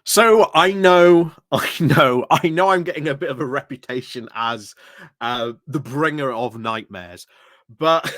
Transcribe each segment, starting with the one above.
So I know I'm getting a bit of a reputation as the bringer of nightmares, but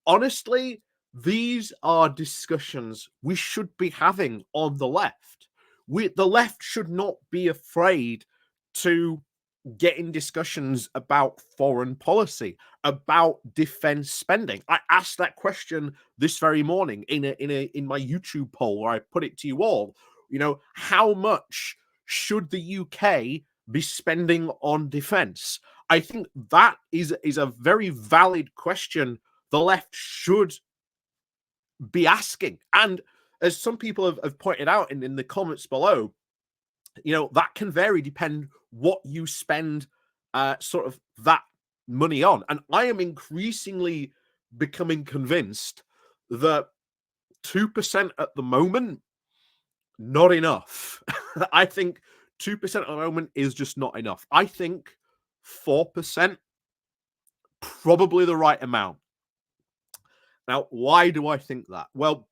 honestly, these are discussions we should be having on the left. The left should not be afraid to get in discussions about foreign policy, about defense spending. I asked that question this very morning in my YouTube poll where I put it to you all. How much should the UK be spending on defense? I think that is a very valid question the left should be asking. And as some people have pointed out in the comments below, that can vary depend what you spend sort of that money on. And I am increasingly becoming convinced that 2% at the moment, not enough. I think 2% at the moment is just not enough. I think 4%, probably the right amount. Now, why do I think that? Well,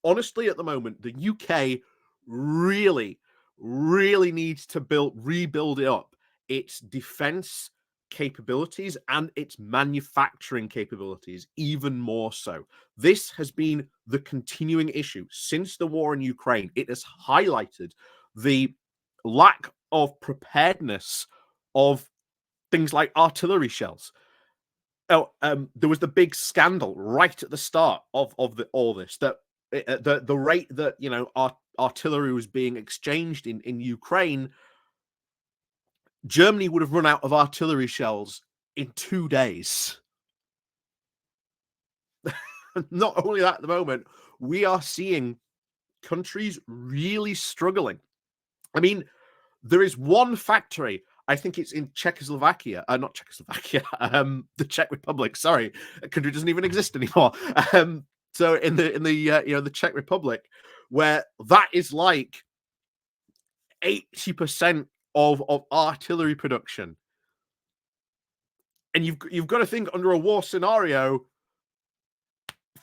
honestly, at the moment, the UK really, really needs to rebuild it up, its defense capabilities and its manufacturing capabilities even more so. This has been the continuing issue since the war in Ukraine. It has highlighted the lack of preparedness of things like artillery shells. There was the big scandal right at the start of all this that the rate that artillery was being exchanged in Ukraine, Germany would have run out of artillery shells in 2 days. Not only that, at the moment, we are seeing countries really struggling. I mean, there is one factory, I think it's in Czechoslovakia, not Czechoslovakia, the Czech Republic. Sorry, a country doesn't even exist anymore. So in the Czech Republic, where that is like 80% of artillery production, and you've got to think under a war scenario,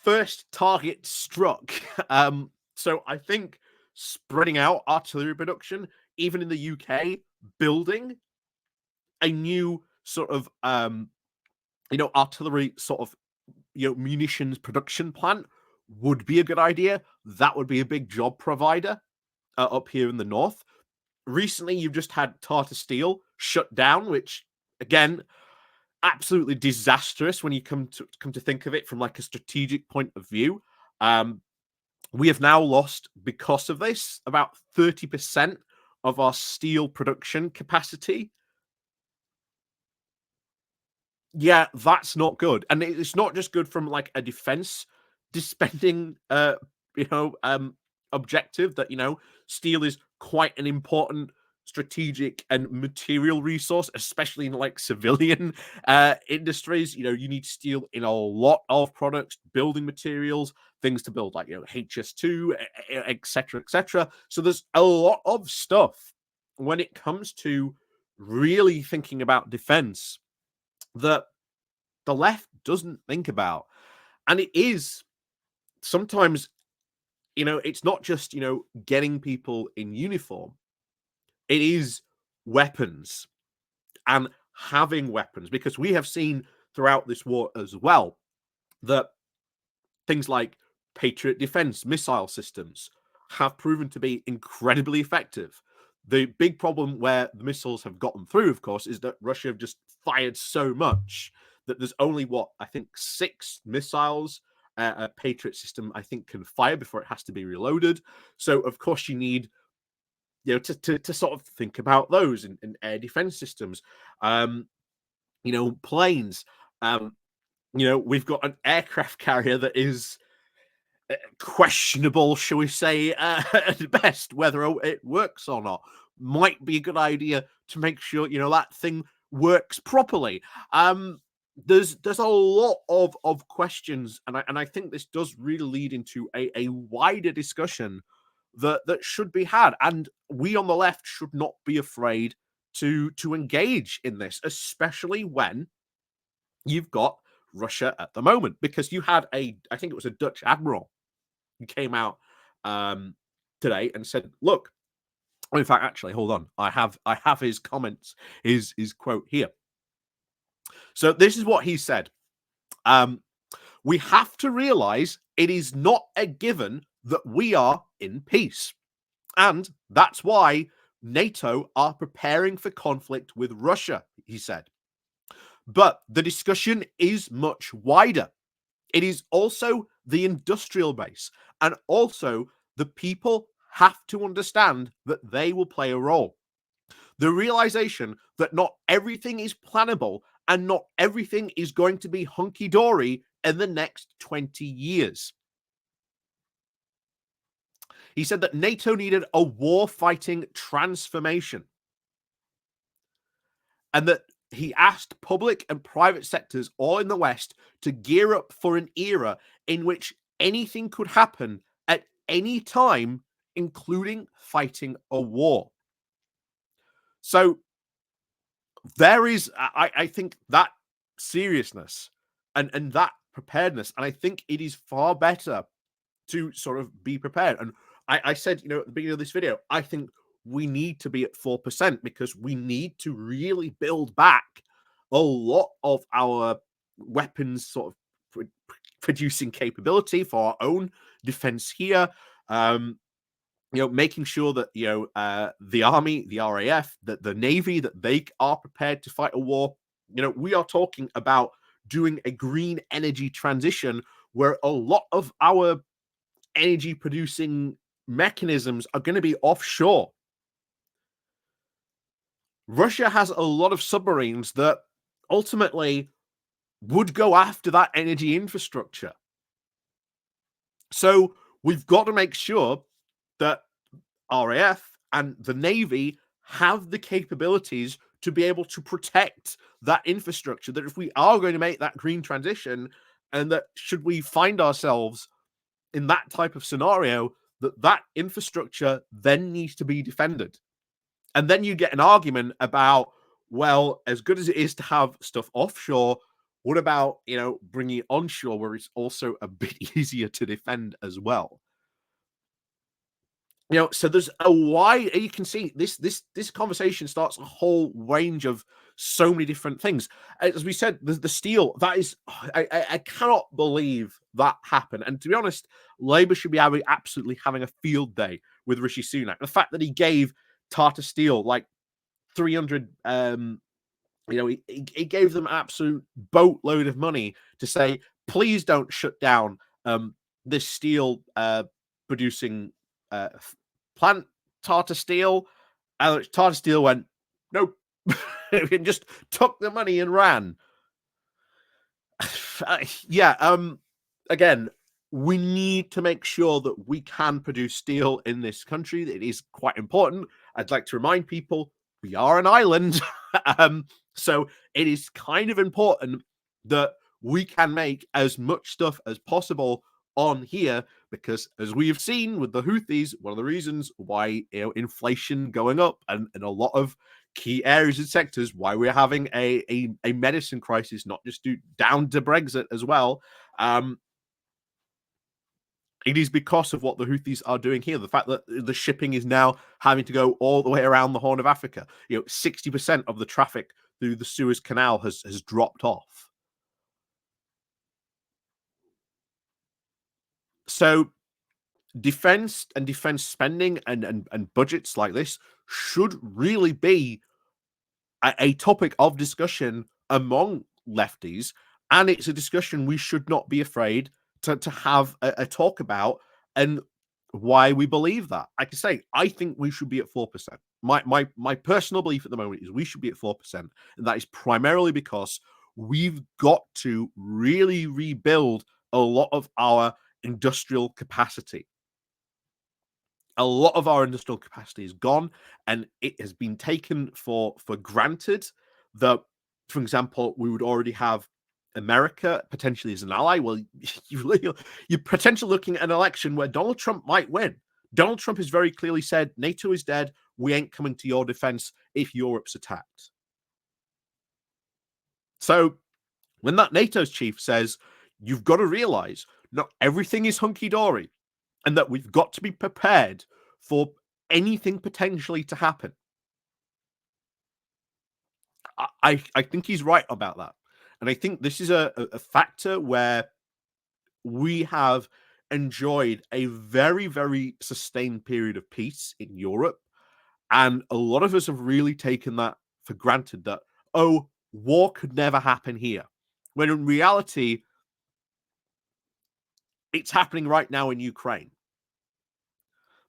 first target struck. So I think spreading out artillery production, even in the UK, building a new sort of artillery sort of munitions production plant would be a good idea. That would be a big job provider up here in the north. Recently, you've just had Tata Steel shut down, which again, absolutely disastrous when you come to think of it from like a strategic point of view. We have now lost, because of this, about 30% of our steel production capacity. Yeah, that's not good. And it's not just good from like a defense spending objective that steel is quite an important strategic and material resource, especially in like civilian industries. You need steel in a lot of products, building materials, things to build like HS2, etc., etc. So there's a lot of stuff when it comes to really thinking about defense that the left doesn't think about. And it is sometimes, it's not just, getting people in uniform, it is weapons and having weapons, because we have seen throughout this war as well that things like Patriot defense missile systems have proven to be incredibly effective. The big problem where the missiles have gotten through, of course, is that Russia have just fired so much that there's only I think 6 missiles a Patriot system I think can fire before it has to be reloaded. So of course you need to sort of think about those in air defense systems, planes. We've got an aircraft carrier that is questionable, shall we say, at best, whether it works or not. Might be a good idea to make sure that thing works properly. There's a lot of questions, and I think this does really lead into a wider discussion that should be had, and we on the left should not be afraid to engage in this, especially when you've got Russia at the moment, because you had I think it was a Dutch admiral who came out today and said, look, Oh, in fact, actually, hold on. I have his comments, his quote here. So this is what he said. Um, we have to realize it is not a given that we are in peace. And that's why NATO are preparing for conflict with Russia, he said. But the discussion is much wider. It is also the industrial base, and also the people have to understand that they will play a role. The realization that not everything is plannable and not everything is going to be hunky dory in the next 20 years. He said that NATO needed a war fighting transformation, and that he asked public and private sectors all in the West to gear up for an era in which anything could happen at any time, including fighting a war. So there is, I think, that seriousness and that preparedness, and I think it is far better to sort of be prepared. And I said, at the beginning of this video, I think we need to be at 4% because we need to really build back a lot of our weapons sort of producing capability for our own defense here. Making sure that the army, the RAF, that the navy, that they are prepared to fight a war. We are talking about doing a green energy transition where a lot of our energy producing mechanisms are going to be offshore. Russia has a lot of submarines that ultimately would go after that energy infrastructure. So we've got to make sure that RAF and the Navy have the capabilities to be able to protect that infrastructure, that if we are going to make that green transition, and that should we find ourselves in that type of scenario, that infrastructure then needs to be defended. And then you get an argument about, well, as good as it is to have stuff offshore, what about, bringing it onshore where it's also a bit easier to defend as well? So there's a wide, you can see this conversation starts a whole range of so many different things. As we said, the steel, that is, I cannot believe that happened. And to be honest, Labour should be absolutely having a field day with Rishi Sunak. The fact that he gave Tata Steel like 300, he gave them an absolute boatload of money to say, please don't shut down this steel producing plant, Tata Steel. And Tata Steel went, nope, and just took the money and ran. Again, we need to make sure that we can produce steel in this country. It is quite important. I'd like to remind people we are an island. So it is kind of important that we can make as much stuff as possible on here, because as we have seen with the Houthis, one of the reasons why inflation going up and a lot of key areas and sectors, why we're having a medicine crisis, not just down to Brexit as well. It is because of what the Houthis are doing here. The fact that the shipping is now having to go all the way around the Horn of Africa. 60% of the traffic through the Suez Canal has dropped off. So defense and defense spending and budgets like this should really be a topic of discussion among lefties, and it's a discussion we should not be afraid to have a talk about, and why we believe that. I can say I think we should be at 4%. My personal belief at the moment is we should be at 4%, and that is primarily because we've got to really rebuild a lot of our industrial capacity. A lot of our industrial capacity is gone, and it has been taken for granted that, for example, we would already have America potentially as an ally. Well, you're potentially looking at an election where Donald Trump might win. Donald Trump has very clearly said, NATO is dead. We ain't coming to your defense if Europe's attacked. So when that NATO's chief says, you've got to realize not everything is hunky-dory, and that we've got to be prepared for anything potentially to happen. I think he's right about that. And I think this is a factor where we have enjoyed a very, very sustained period of peace in Europe. And a lot of us have really taken that for granted that, oh, war could never happen here. When in reality, it's happening right now in Ukraine.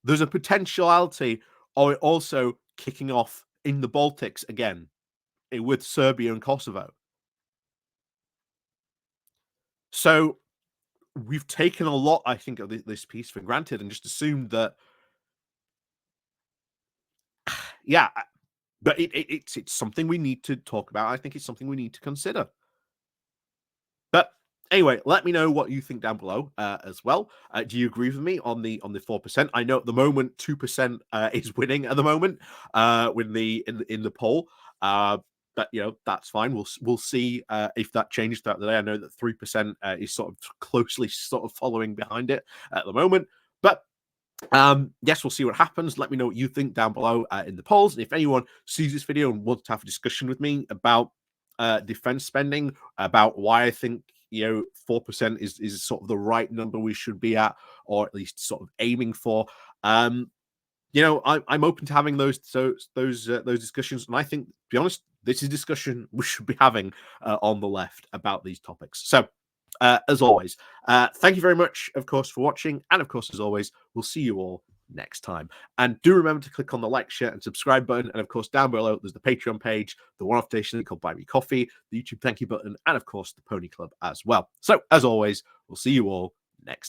There's a potentiality of it also kicking off in the Baltics again with Serbia and Kosovo. So we've taken a lot, I think, of this piece for granted and just assumed that, yeah, but it's something we need to talk about. I think it's something we need to consider. But anyway, let me know what you think down below as well. Do you agree with me on the 4%? I know at the moment 2% is winning at the moment with in the poll. But that's fine. We'll see if that changes throughout the day. I know that 3% is sort of closely sort of following behind it at the moment. But yes, we'll see what happens. Let me know what you think down below in the polls. And if anyone sees this video and wants to have a discussion with me about defense spending, about why I think 4% is sort of the right number we should be at, or at least sort of aiming for. I'm open to having those discussions, and I think, to be honest, this is a discussion we should be having on the left about these topics. So, as always, thank you very much, of course, for watching, and of course, as always, we'll see you all next time. And do remember to click on the like, share, and subscribe button. And of course, down below, there's the Patreon page, the one-off station called Buy Me Coffee, the YouTube thank you button, and of course, the Pony Club as well. So, as always, we'll see you all next time.